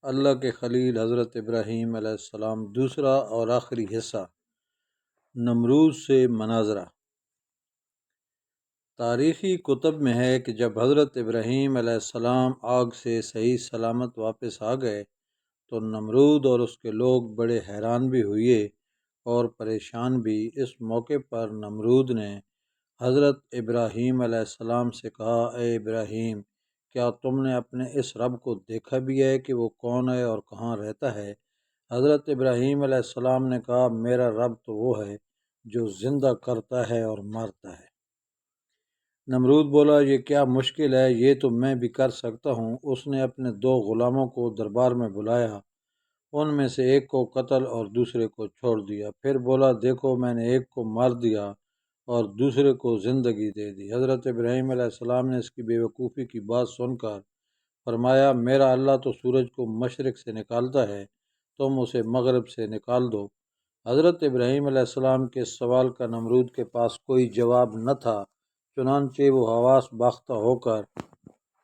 اللہ کے خلیل حضرت ابراہیم علیہ السلام دوسرا اور آخری حصہ، نمرود سے مناظرہ۔ تاریخی کتب میں ہے کہ جب حضرت ابراہیم علیہ السلام آگ سے صحیح سلامت واپس آ گئے تو نمرود اور اس کے لوگ بڑے حیران بھی ہوئے اور پریشان بھی۔ اس موقع پر نمرود نے حضرت ابراہیم علیہ السلام سے کہا، اے ابراہیم، کیا تم نے اپنے اس رب کو دیکھا بھی ہے کہ وہ کون ہے اور کہاں رہتا ہے؟ حضرت ابراہیم علیہ السلام نے کہا، میرا رب تو وہ ہے جو زندہ کرتا ہے اور مارتا ہے۔ نمرود بولا، یہ کیا مشکل ہے، یہ تو میں بھی کر سکتا ہوں۔ اس نے اپنے 2 غلاموں کو دربار میں بلایا، ان میں سے ایک کو قتل اور دوسرے کو چھوڑ دیا۔ پھر بولا، دیکھو میں نے ایک کو مار دیا اور دوسرے کو زندگی دے دی۔ حضرت ابراہیم علیہ السلام نے اس کی بے وقوفی کی بات سن کر فرمایا، میرا اللہ تو سورج کو مشرق سے نکالتا ہے، تم اسے مغرب سے نکال دو۔ حضرت ابراہیم علیہ السلام کے سوال کا نمرود کے پاس کوئی جواب نہ تھا، چنانچہ وہ حواس باختہ ہو کر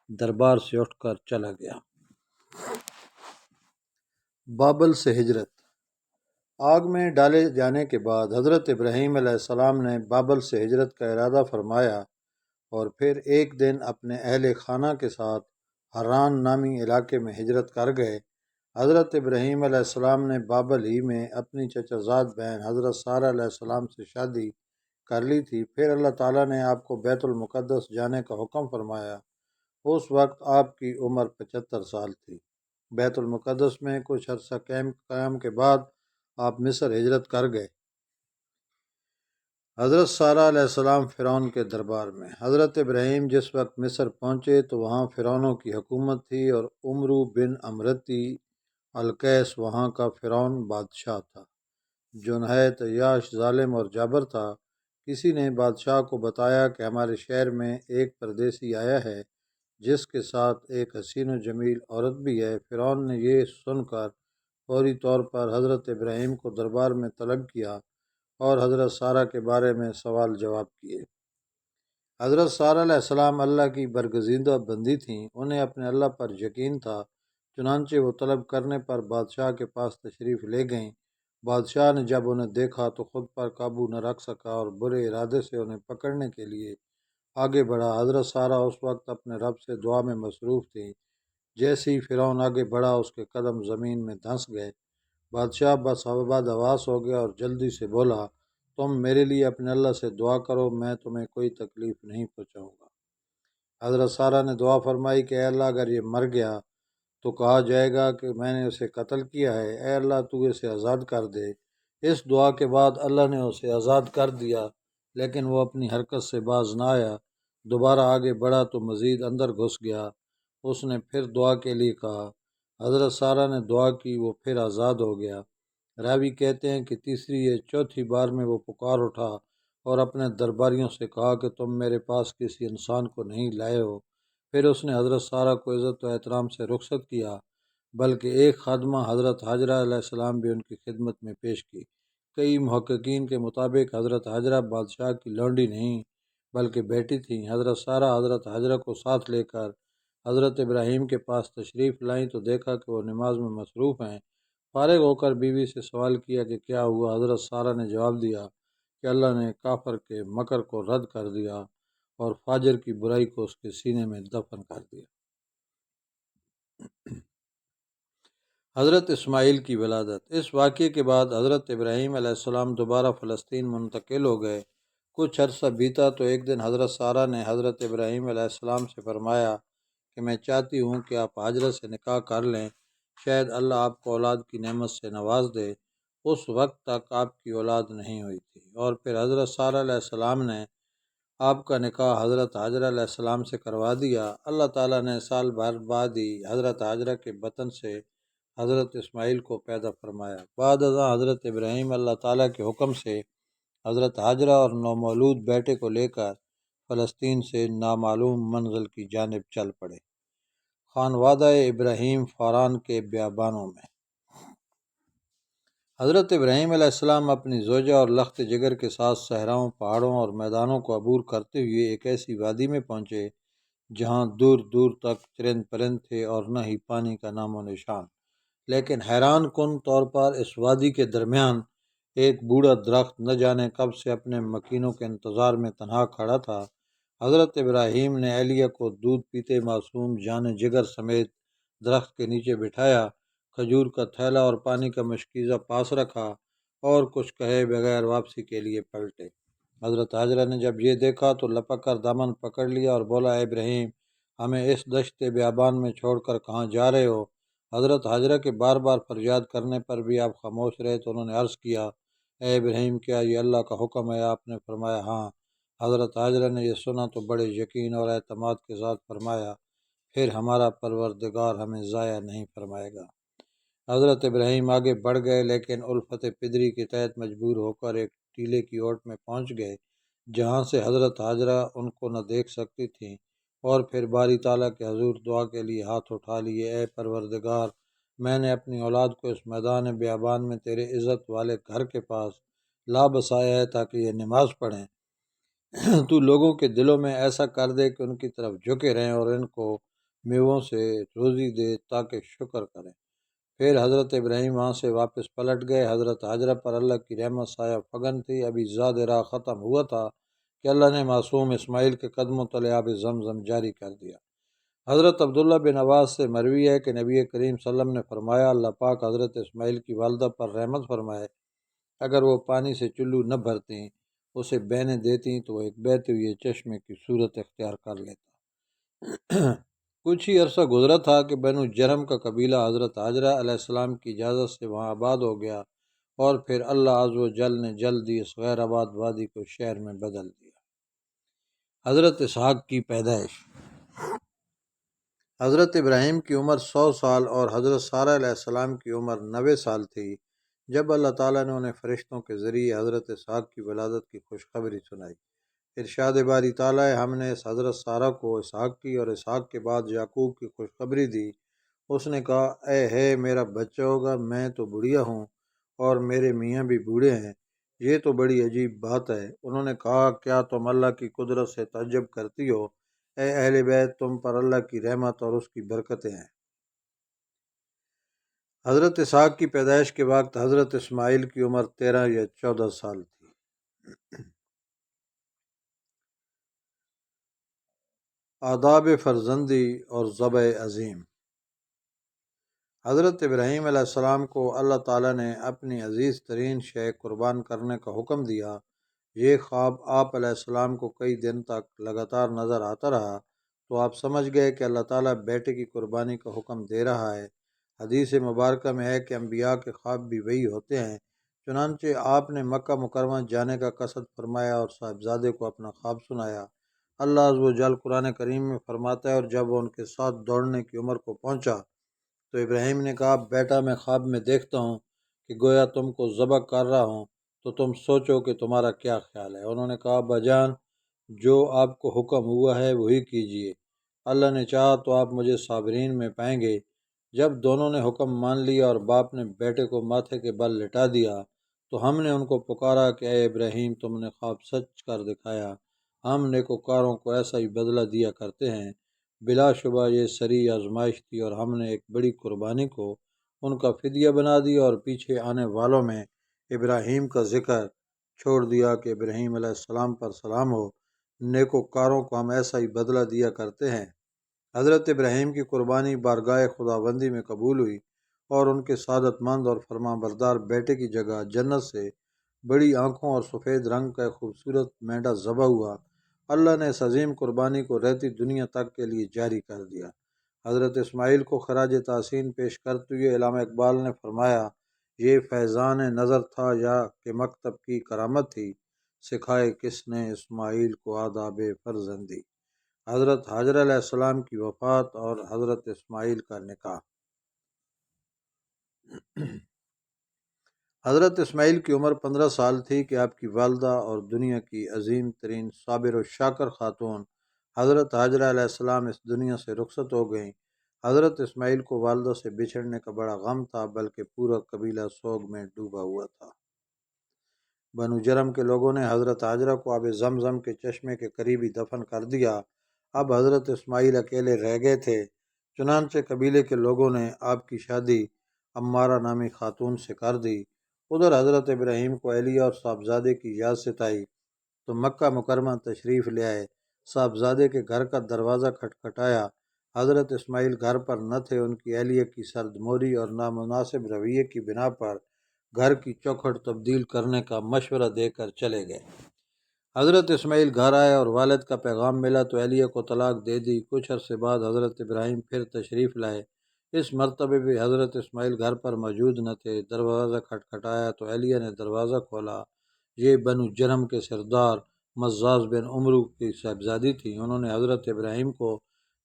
دربار سے اٹھ کر چلا گیا۔ بابل سے ہجرت۔ آگ میں ڈالے جانے کے بعد حضرت ابراہیم علیہ السلام نے بابل سے ہجرت کا ارادہ فرمایا اور پھر ایک دن اپنے اہل خانہ کے ساتھ حران نامی علاقے میں ہجرت کر گئے۔ حضرت ابراہیم علیہ السلام نے بابل ہی میں اپنی چچا زاد بہن حضرت سارہ علیہ السلام سے شادی کر لی تھی۔ پھر اللہ تعالیٰ نے آپ کو بیت المقدس جانے کا حکم فرمایا۔ اس وقت آپ کی عمر 75 سال تھی۔ بیت المقدس میں کچھ عرصہ قیام کے بعد آپ مصر ہجرت کر گئے۔ حضرت سارہ علیہ السلام فرعون کے دربار میں۔ حضرت ابراہیم جس وقت مصر پہنچے تو وہاں فرعونوں کی حکومت تھی اور عمرو بن امرتی القیس وہاں کا فرعون بادشاہ تھا، جو نہایت عیاش، ظالم اور جابر تھا۔ کسی نے بادشاہ کو بتایا کہ ہمارے شہر میں ایک پردیسی آیا ہے جس کے ساتھ ایک حسین و جمیل عورت بھی ہے۔ فرعون نے یہ سن کر فوری طور پر حضرت ابراہیم کو دربار میں طلب کیا اور حضرت سارہ کے بارے میں سوال جواب کیے۔ حضرت سارہ علیہ السلام اللہ کی برگزیدہ بندی تھیں، انہیں اپنے اللہ پر یقین تھا، چنانچہ وہ طلب کرنے پر بادشاہ کے پاس تشریف لے گئیں۔ بادشاہ نے جب انہیں دیکھا تو خود پر قابو نہ رکھ سکا اور برے ارادے سے انہیں پکڑنے کے لیے آگے بڑھا۔ حضرت سارہ اس وقت اپنے رب سے دعا میں مصروف تھیں۔ جیسے ہی فرعون آگے بڑھا اس کے قدم زمین میں دھنس گئے۔ بادشاہ بس حواس ہو گیا اور جلدی سے بولا، تم میرے لیے اپنے اللہ سے دعا کرو، میں تمہیں کوئی تکلیف نہیں پہنچاؤں گا۔ حضرت سارہ نے دعا فرمائی کہ اے اللہ، اگر یہ مر گیا تو کہا جائے گا کہ میں نے اسے قتل کیا ہے، اے اللہ تو اسے آزاد کر دے۔ اس دعا کے بعد اللہ نے اسے آزاد کر دیا، لیکن وہ اپنی حرکت سے باز نہ آیا۔ دوبارہ آگے بڑھا تو مزید اندر گھس گیا۔ اس نے پھر دعا کے لیے کہا، حضرت سارہ نے دعا کی، وہ پھر آزاد ہو گیا۔ راوی کہتے ہیں کہ تیسری یا چوتھی بار میں وہ پکار اٹھا اور اپنے درباریوں سے کہا کہ تم میرے پاس کسی انسان کو نہیں لائے ہو۔ پھر اس نے حضرت سارہ کو عزت و احترام سے رخصت کیا، بلکہ ایک خادمہ حضرت حاجرہ علیہ السلام بھی ان کی خدمت میں پیش کی۔ کئی محققین کے مطابق حضرت حاجرہ بادشاہ کی لونڈی نہیں بلکہ بیٹی تھیں۔ حضرت سارہ حضرت حاجرہ کو ساتھ لے کر حضرت ابراہیم کے پاس تشریف لائیں تو دیکھا کہ وہ نماز میں مصروف ہیں۔ فارغ ہو کر بیوی سے سوال کیا کہ کیا ہوا؟ حضرت سارہ نے جواب دیا کہ اللہ نے کافر کے مکر کو رد کر دیا اور فاجر کی برائی کو اس کے سینے میں دفن کر دیا۔ حضرت اسماعیل کی ولادت۔ اس واقعے کے بعد حضرت ابراہیم علیہ السلام دوبارہ فلسطین منتقل ہو گئے۔ کچھ عرصہ بیتا تو ایک دن حضرت سارہ نے حضرت ابراہیم علیہ السلام سے فرمایا کہ میں چاہتی ہوں کہ آپ حاجرہ سے نکاح کر لیں، شاید اللہ آپ کو اولاد کی نعمت سے نواز دے۔ اس وقت تک آپ کی اولاد نہیں ہوئی تھی، اور پھر حضرت سارہ علیہ السلام نے آپ کا نکاح حضرت حاجرہ علیہ السلام سے کروا دیا۔ اللہ تعالیٰ نے سال بھر بعد ہی حضرت حاجرہ کے بطن سے حضرت اسماعیل کو پیدا فرمایا۔ بعد ازاں حضرت ابراہیم اللہ تعالیٰ کے حکم سے حضرت حاجرہ اور نومولود بیٹے کو لے کر فلسطین سے نامعلوم منزل کی جانب چل پڑے۔ خانوادہ ابراہیم فاران کے بیابانوں میں۔ حضرت ابراہیم علیہ السلام اپنی زوجہ اور لخت جگر کے ساتھ صحراؤں، پہاڑوں اور میدانوں کو عبور کرتے ہوئے ایک ایسی وادی میں پہنچے جہاں دور دور تک چرند پرند تھے اور نہ ہی پانی کا نام و نشان۔ لیکن حیران کن طور پر اس وادی کے درمیان ایک بوڑھا درخت نہ جانے کب سے اپنے مکینوں کے انتظار میں تنہا کھڑا تھا۔ حضرت ابراہیم نے اہلیہ کو دودھ پیتے معصوم جان جگر سمیت درخت کے نیچے بٹھایا، کھجور کا تھیلا اور پانی کا مشکیزہ پاس رکھا اور کچھ کہے بغیر واپسی کے لیے پلٹے۔ حضرت حاجرہ نے جب یہ دیکھا تو لپک کر دامن پکڑ لیا اور بولا، اے ابراہیم، ہمیں اس دشت بیابان میں چھوڑ کر کہاں جا رہے ہو؟ حضرت حاجرہ کے بار بار فریاد کرنے پر بھی آپ خاموش رہے تو انہوں نے عرض کیا، اے ابراہیم، کیا یہ اللہ کا حکم ہے؟ آپ نے فرمایا، ہاں۔ حضرت حاجرہ نے یہ سنا تو بڑے یقین اور اعتماد کے ساتھ فرمایا، پھر ہمارا پروردگار ہمیں ضائع نہیں فرمائے گا۔ حضرت ابراہیم آگے بڑھ گئے، لیکن الفت پدری کے تحت مجبور ہو کر ایک ٹیلے کی اوٹ میں پہنچ گئے، جہاں سے حضرت حاجرہ ان کو نہ دیکھ سکتی تھیں، اور پھر باری تعالیٰ کے حضور دعا کے لیے ہاتھ اٹھا لیے، اے پروردگار، میں نے اپنی اولاد کو اس میدان بیابان میں تیرے عزت والے گھر کے پاس لا بسایا ہے تاکہ یہ نماز پڑھیں۔ تو لوگوں کے دلوں میں ایسا کر دے کہ ان کی طرف جھکے رہیں اور ان کو میووں سے روزی دے تاکہ شکر کریں۔ پھر حضرت ابراہیم وہاں سے واپس پلٹ گئے۔ حضرت حاجرہ پر اللہ کی رحمت سایہ فگن تھی، ابھی زاد راہ ختم ہوا تھا کہ اللہ نے معصوم اسماعیل کے قدموں تلے آب زمزم جاری کر دیا۔ حضرت عبداللہ بن عباس سے مروی ہے کہ نبی کریم صلی اللہ علیہ وسلم نے فرمایا، اللہ پاک حضرت اسماعیل کی والدہ پر رحمت فرمائے، اگر وہ پانی سے چلو نہ بھرتیں، اسے بہنے دیتی تو وہ ایک بہتے ہوئے چشمے کی صورت اختیار کر لیتا۔ کچھ ہی عرصہ گزرا تھا کہ بنو جرم کا قبیلہ حضرت حاجرہ علیہ السلام کی اجازت سے وہاں آباد ہو گیا، اور پھر اللہ عز و جل نے جلدی اس غیر آباد وادی کو شہر میں بدل دیا۔ حضرت اسحاق کی پیدائش۔ حضرت ابراہیم کی عمر 100 سال اور حضرت سارہ علیہ السلام کی عمر 90 سال تھی جب اللہ تعالیٰ نے انہیں فرشتوں کے ذریعے حضرت اسحاق کی ولادت کی خوشخبری سنائی۔ ارشاد باری تعالیٰ ہے، ہم نے اس حضرت سارہ کو اسحاق کی اور اسحاق کے بعد یعقوب کی خوشخبری دی۔ اس نے کہا، اے ہے میرا بچہ ہوگا، میں تو بڑھیا ہوں اور میرے میاں بھی بوڑھے ہیں، یہ تو بڑی عجیب بات ہے۔ انہوں نے کہا، کیا تم اللہ کی قدرت سے تعجب کرتی ہو؟ اے اہل بیت، تم پر اللہ کی رحمت اور اس کی برکتیں ہیں۔ حضرت اسحاق کی پیدائش کے وقت حضرت اسماعیل کی عمر 13 یا 14 سال تھی۔ آداب فرزندی اور ذبح عظیم۔ حضرت ابراہیم علیہ السلام کو اللہ تعالیٰ نے اپنی عزیز ترین شے قربان کرنے کا حکم دیا۔ یہ خواب آپ علیہ السلام کو کئی دن تک لگاتار نظر آتا رہا، تو آپ سمجھ گئے کہ اللہ تعالیٰ بیٹے کی قربانی کا حکم دے رہا ہے۔ حدیث مبارکہ میں ہے کہ انبیاء کے خواب بھی وہی ہوتے ہیں۔ چنانچہ آپ نے مکہ مکرمہ جانے کا قصد فرمایا اور صاحبزادے کو اپنا خواب سنایا۔ اللہ عز و جل قرآن کریم میں فرماتا ہے، اور جب وہ ان کے ساتھ دوڑنے کی عمر کو پہنچا تو ابراہیم نے کہا، بیٹا، میں خواب میں دیکھتا ہوں کہ گویا تم کو ذبح کر رہا ہوں، تو تم سوچو کہ تمہارا کیا خیال ہے؟ انہوں نے کہا، ابا جان، جو آپ کو حکم ہوا ہے وہی کیجیے، اللہ نے چاہا تو آپ مجھے صابرین میں پائیں گے۔ جب دونوں نے حکم مان لیا اور باپ نے بیٹے کو ماتھے کے بل لٹا دیا تو ہم نے ان کو پکارا کہ اے ابراہیم، تم نے خواب سچ کر دکھایا، ہم نیکوکاروں کو ایسا ہی بدلہ دیا کرتے ہیں۔ بلا شبہ یہ سری آزمائش تھی، اور ہم نے ایک بڑی قربانی کو ان کا فدیہ بنا دیا، اور پیچھے آنے والوں میں ابراہیم کا ذکر چھوڑ دیا کہ ابراہیم علیہ السلام پر سلام ہو، نیکوکاروں کو ہم ایسا ہی بدلہ دیا کرتے ہیں۔ حضرت ابراہیم کی قربانی بارگاہ خداوندی میں قبول ہوئی، اور ان کے سعادت مند اور فرما بردار بیٹے کی جگہ جنت سے بڑی آنکھوں اور سفید رنگ کا ایک خوبصورت مینڈا ذبح ہوا۔ اللہ نے اس عظیم قربانی کو رہتی دنیا تک کے لیے جاری کر دیا۔ حضرت اسماعیل کو خراج تحسین پیش کرتے ہوئے علامہ اقبال نے فرمایا، یہ فیضان نظر تھا یا کہ مکتب کی کرامت تھی، سکھائے کس نے اسماعیل کو آداب فرزندی۔ حضرت حاجرہ علیہ السلام کی وفات اور حضرت اسماعیل کا نکاح۔ حضرت اسماعیل کی عمر 15 سال تھی کہ آپ کی والدہ اور دنیا کی عظیم ترین صابر و شاکر خاتون حضرت حاجرہ علیہ السلام اس دنیا سے رخصت ہو گئیں۔ حضرت اسماعیل کو والدہ سے بچھڑنے کا بڑا غم تھا، بلکہ پورا قبیلہ سوگ میں ڈوبا ہوا تھا۔ بنو جرم کے لوگوں نے حضرت حاجرہ کو آب زمزم کے چشمے کے قریب ہی دفن کر دیا۔ اب حضرت اسماعیل اکیلے رہ گئے تھے، چنانچہ قبیلے کے لوگوں نے آپ کی شادی عمارہ نامی خاتون سے کر دی۔ ادھر حضرت ابراہیم کو اہلیہ اور صاحبزادے کی یاد ستائی تو مکہ مکرمہ تشریف لے آئے۔ صاحبزادے کے گھر کا دروازہ کھٹکھٹایا۔ حضرت اسماعیل گھر پر نہ تھے۔ ان کی اہلیہ کی سردموری اور نامناسب رویے کی بنا پر گھر کی چوکھٹ تبدیل کرنے کا مشورہ دے کر چلے گئے۔ حضرت اسماعیل گھر آئے اور والد کا پیغام ملا تو اہلیہ کو طلاق دے دی۔ کچھ عرصے بعد حضرت ابراہیم پھر تشریف لائے۔ اس مرتبہ بھی حضرت اسماعیل گھر پر موجود نہ تھے۔ دروازہ کھٹکھٹایا تو اہلیہ نے دروازہ کھولا۔ یہ بنو جرم کے سردار مزاز بن عمرو کی صاحبزادی تھی۔ انہوں نے حضرت ابراہیم کو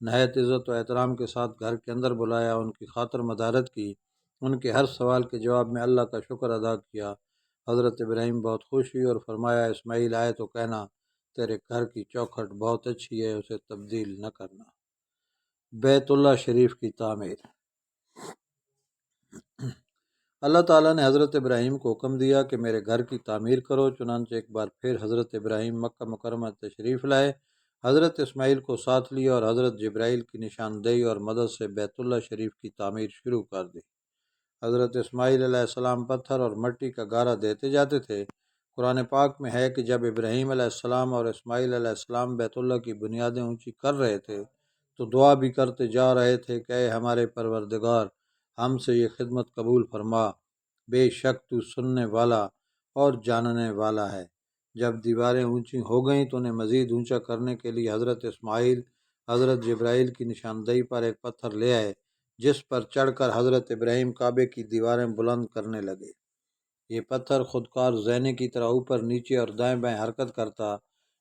نہایت عزت و احترام کے ساتھ گھر کے اندر بلایا، ان کی خاطر مدارت کی، ان کے ہر سوال کے جواب میں اللہ کا شکر ادا کیا۔ حضرت ابراہیم بہت خوش ہوئی اور فرمایا، اسماعیل آئے تو کہنا تیرے گھر کی چوکھٹ بہت اچھی ہے، اسے تبدیل نہ کرنا۔ بیت اللہ شریف کی تعمیر۔ اللہ تعالیٰ نے حضرت ابراہیم کو حکم دیا کہ میرے گھر کی تعمیر کرو۔ چنانچہ ایک بار پھر حضرت ابراہیم مکہ مکرمہ تشریف لائے، حضرت اسماعیل کو ساتھ لیا اور حضرت جبرائیل کی نشاندہی اور مدد سے بیت اللہ شریف کی تعمیر شروع کر دی۔ حضرت اسماعیل علیہ السلام پتھر اور مٹی کا گارہ دیتے جاتے تھے۔ قرآن پاک میں ہے کہ جب ابراہیم علیہ السلام اور اسماعیل علیہ السلام بیت اللہ کی بنیادیں اونچی کر رہے تھے تو دعا بھی کرتے جا رہے تھے کہ اے ہمارے پروردگار، ہم سے یہ خدمت قبول فرما، بے شک تو سننے والا اور جاننے والا ہے۔ جب دیواریں اونچی ہو گئیں تو انہیں مزید اونچا کرنے کے لیے حضرت اسماعیل حضرت جبرائیل کی نشاندہی پر ایک پتھر لے آئے، جس پر چڑھ کر حضرت ابراہیم کعبے کی دیواریں بلند کرنے لگے۔ یہ پتھر خودکار زینے کی طرح اوپر نیچے اور دائیں بائیں حرکت کرتا۔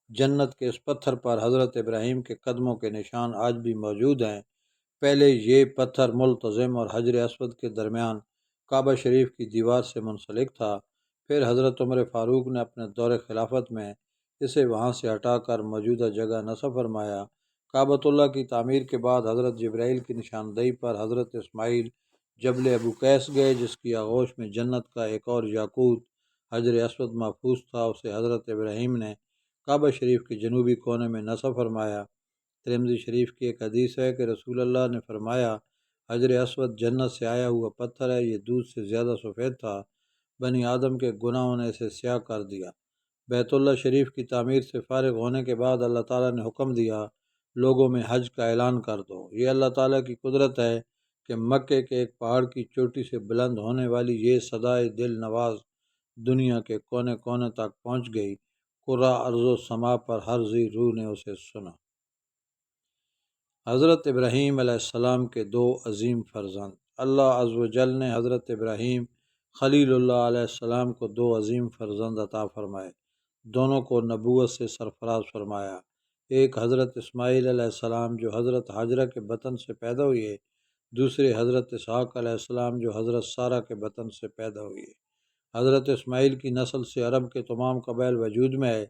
جنت کے اس پتھر پر حضرت ابراہیم کے قدموں کے نشان آج بھی موجود ہیں۔ پہلے یہ پتھر ملتزم اور حجر اسود کے درمیان کعبہ شریف کی دیوار سے منسلک تھا۔ پھر حضرت عمر فاروق نے اپنے دور خلافت میں اسے وہاں سے ہٹا کر موجودہ جگہ نصب فرمایا۔ کعبۃ اللہ کی تعمیر کے بعد حضرت جبرائیل کی نشاندہی پر حضرت اسماعیل جبل ابو قیس گئے، جس کی آغوش میں جنت کا ایک اور یاقوت حجر اسود محفوظ تھا۔ اسے حضرت ابراہیم نے کعبہ شریف کے جنوبی کونے میں نصب فرمایا۔ ترمذی شریف کی ایک حدیث ہے کہ رسول اللہ نے فرمایا، حجر اسود جنت سے آیا ہوا پتھر ہے، یہ دودھ سے زیادہ سفید تھا، بنی آدم کے گناہوں نے اسے سیاہ کر دیا۔ بیت اللہ شریف کی تعمیر سے فارغ ہونے کے بعد اللہ تعالیٰ نے حکم دیا، لوگوں میں حج کا اعلان کر دو۔ یہ اللہ تعالیٰ کی قدرت ہے کہ مکے کے ایک پہاڑ کی چوٹی سے بلند ہونے والی یہ صدائے دل نواز دنیا کے کونے کونے تک پہنچ گئی۔ قرہ ارض و سما پر ہر ذی روح نے اسے سنا۔ حضرت ابراہیم علیہ السلام کے دو عظیم فرزند۔ اللہ عز و جل نے حضرت ابراہیم خلیل اللہ علیہ السلام کو دو عظیم فرزند عطا فرمائے، دونوں کو نبوت سے سرفراز فرمایا۔ ایک حضرت اسماعیل علیہ السلام جو حضرت ہاجرہ کے بطن سے پیدا ہوئے، دوسرے حضرت اسحاق علیہ السلام جو حضرت سارہ کے بطن سے پیدا ہوئے۔ حضرت اسماعیل کی نسل سے عرب کے تمام قبائل وجود میں آئے۔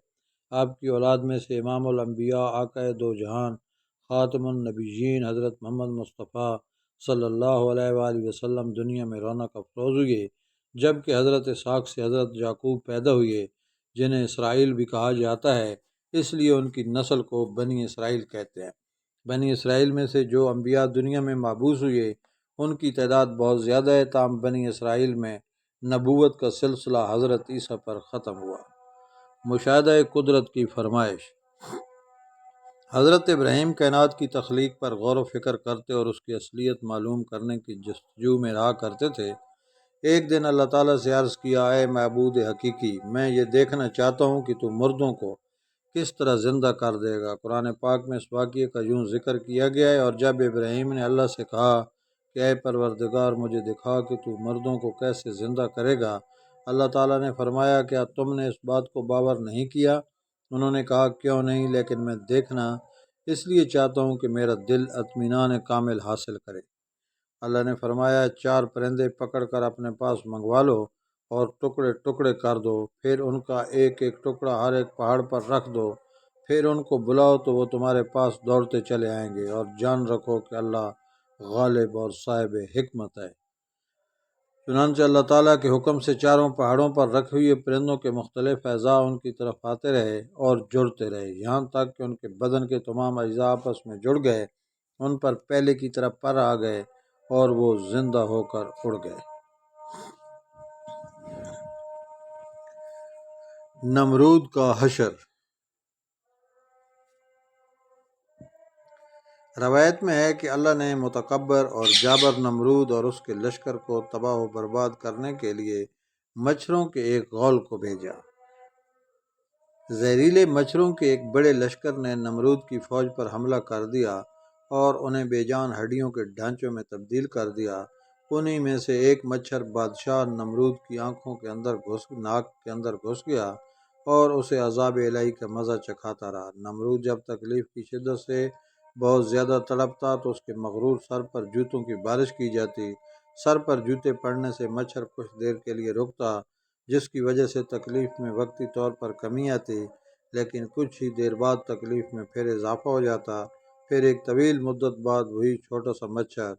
آپ کی اولاد میں سے امام الانبیاء، آقائے دو جہان، خاتم النبیین حضرت محمد مصطفیٰ صلی اللہ علیہ وآلہ وسلم دنیا میں رونق افروز ہوئے، جبکہ حضرت اسحاق سے حضرت یعقوب پیدا ہوئے، جنہیں اسرائیل بھی کہا جاتا ہے، اس لیے ان کی نسل کو بنی اسرائیل کہتے ہیں۔ بنی اسرائیل میں سے جو انبیاء دنیا میں مبعوث ہوئے ان کی تعداد بہت زیادہ ہے، تاہم بنی اسرائیل میں نبوت کا سلسلہ حضرت عیسیٰ پر ختم ہوا۔ مشاہدہ قدرت کی فرمائش۔ حضرت ابراہیم کائنات کی تخلیق پر غور و فکر کرتے اور اس کی اصلیت معلوم کرنے کی جستجو میں رہا کرتے تھے۔ ایک دن اللہ تعالیٰ سے عرض کیا، اے معبود حقیقی، میں یہ دیکھنا چاہتا ہوں کہ تو مردوں کو کس طرح زندہ کر دے گا۔ قرآن پاک میں اس واقعے کا یوں ذکر کیا گیا ہے، اور جب ابراہیم نے اللہ سے کہا کہ اے پروردگار مجھے دکھا کہ تو مردوں کو کیسے زندہ کرے گا، اللہ تعالیٰ نے فرمایا، کیا تم نے اس بات کو باور نہیں کیا؟ انہوں نے کہا، کیوں نہیں، لیکن میں دیکھنا اس لیے چاہتا ہوں کہ میرا دل اطمینان کامل حاصل کرے۔ اللہ نے فرمایا، 4 پرندے پکڑ کر اپنے پاس منگوا لو اور ٹکڑے ٹکڑے کر دو، پھر ان کا ایک ایک ٹکڑا ہر ایک پہاڑ پر رکھ دو، پھر ان کو بلاؤ تو وہ تمہارے پاس دوڑتے چلے آئیں گے، اور جان رکھو کہ اللہ غالب اور صاحب حکمت ہے۔ چنانچہ اللہ تعالیٰ کے حکم سے 4 پہاڑوں پر رکھے ہوئے پرندوں کے مختلف اعضاء ان کی طرف آتے رہے اور جڑتے رہے، یہاں تک کہ ان کے بدن کے تمام اجزاء آپس میں جڑ گئے، ان پر پہلے کی طرح پر آ گئے اور وہ زندہ ہو کر اڑ گئے۔ نمرود کا حشر۔ روایت میں ہے کہ اللہ نے متکبر اور جابر نمرود اور اس کے لشکر کو تباہ و برباد کرنے کے لیے مچھروں کے ایک غول کو بھیجا۔ زہریلے مچھروں کے ایک بڑے لشکر نے نمرود کی فوج پر حملہ کر دیا اور انہیں بے جان ہڈیوں کے ڈھانچوں میں تبدیل کر دیا۔ انہی میں سے ایک مچھر بادشاہ نمرود کی آنکھوں کے اندر ناک کے اندر گھس گیا اور اسے عذاب الہی کا مزہ چکھاتا رہا۔ نمرود جب تکلیف کی شدت سے بہت زیادہ تڑپتا تو اس کے مغرور سر پر جوتوں کی بارش کی جاتی۔ سر پر جوتے پڑنے سے مچھر کچھ دیر کے لیے رکتا، جس کی وجہ سے تکلیف میں وقتی طور پر کمی آتی، لیکن کچھ ہی دیر بعد تکلیف میں پھر اضافہ ہو جاتا۔ پھر ایک طویل مدت بعد وہی چھوٹا سا مچھر